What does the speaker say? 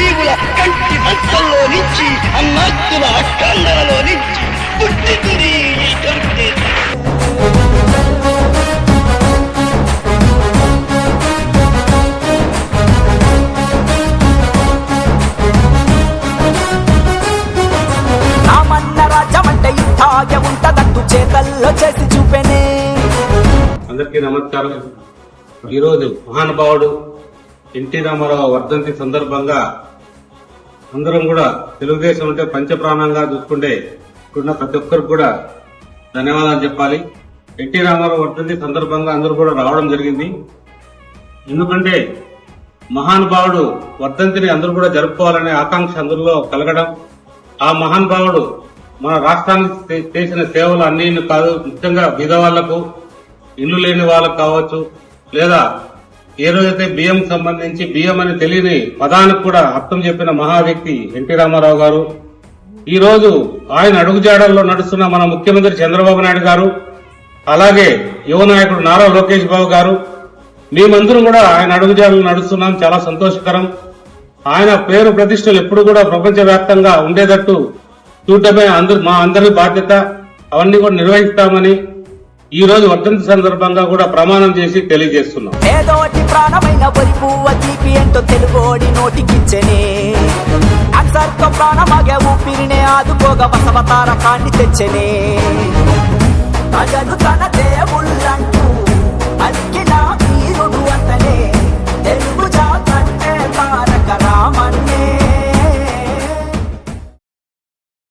జీవుల కంటి మంటల్లో నుంచి అన్నాత్తుల అష్టాంగలలో నుంచి పుట్టింది ఈ తెలుగుదేశం. చేసి చూపెనే. అందరికీ నమస్కారం. ఈరోజు మహానుభావుడు ఎన్టీ రామారావు వర్ధంతి సందర్భంగా అందరం కూడా తెలుగుదేశం అంటే పంచప్రాణంగా చూసుకుంటే ఇప్పుడున్న ప్రతి ఒక్కరికి కూడా ధన్యవాదాలు చెప్పాలి. ఎన్టీ రామారావు వర్ధంతి సందర్భంగా అందరూ కూడా రావడం జరిగింది. ఎందుకంటే మహానుభావుడు వర్ధంతిని అందరూ కూడా జరుపుకోవాలనే ఆకాంక్ష అందరిలో కలగడం, ఆ మహానుభావుడు మన రాష్ట్రానికి చేసిన సేవలు అన్ని కాదు, ముఖ్యంగా బీదవాళ్లకు, ఇల్లు లేని వాళ్ళకు కావచ్చు, లేదా ఏ రోజైతే బియ్యం సంబంధించి బియ్యం అని తెలియని పదానికి కూడా అర్థం చెప్పిన మహా వ్యక్తి ఎన్టీ రామారావు గారు. ఈ రోజు ఆయన అడుగుజాడల్లో నడుస్తున్న మన ముఖ్యమంత్రి చంద్రబాబు నాయుడు గారు, అలాగే యువ నాయకుడు నారా లోకేష్ బాబు గారు, మేమందరం కూడా ఆయన అడుగుజాడల్లో నడుస్తున్నాం. చాలా సంతోషకరం. ఆయన పేరు ప్రతిష్టలు ఎప్పుడు కూడా ప్రపంచవ్యాప్తంగా ఉండేటట్టు చూడటమే మా అందరి బాధ్యత. అవన్నీ కూడా నిర్వహిస్తామని ఈ రోజు వర్ధంతి సందర్భంగా కూడా ప్రమాణం చేసి తెలియజేస్తున్నాం. ఏదోటి ప్రాణమైన వరి పువ్వ తీపి ఎంతో తెలుగోడి నోటికిచ్చనే, అక్షర్తో ప్రాణమాగే ఊపిరినే ఆదుకోగా బసవతారకాన్ని తెచ్చనే. ప్రజలు తన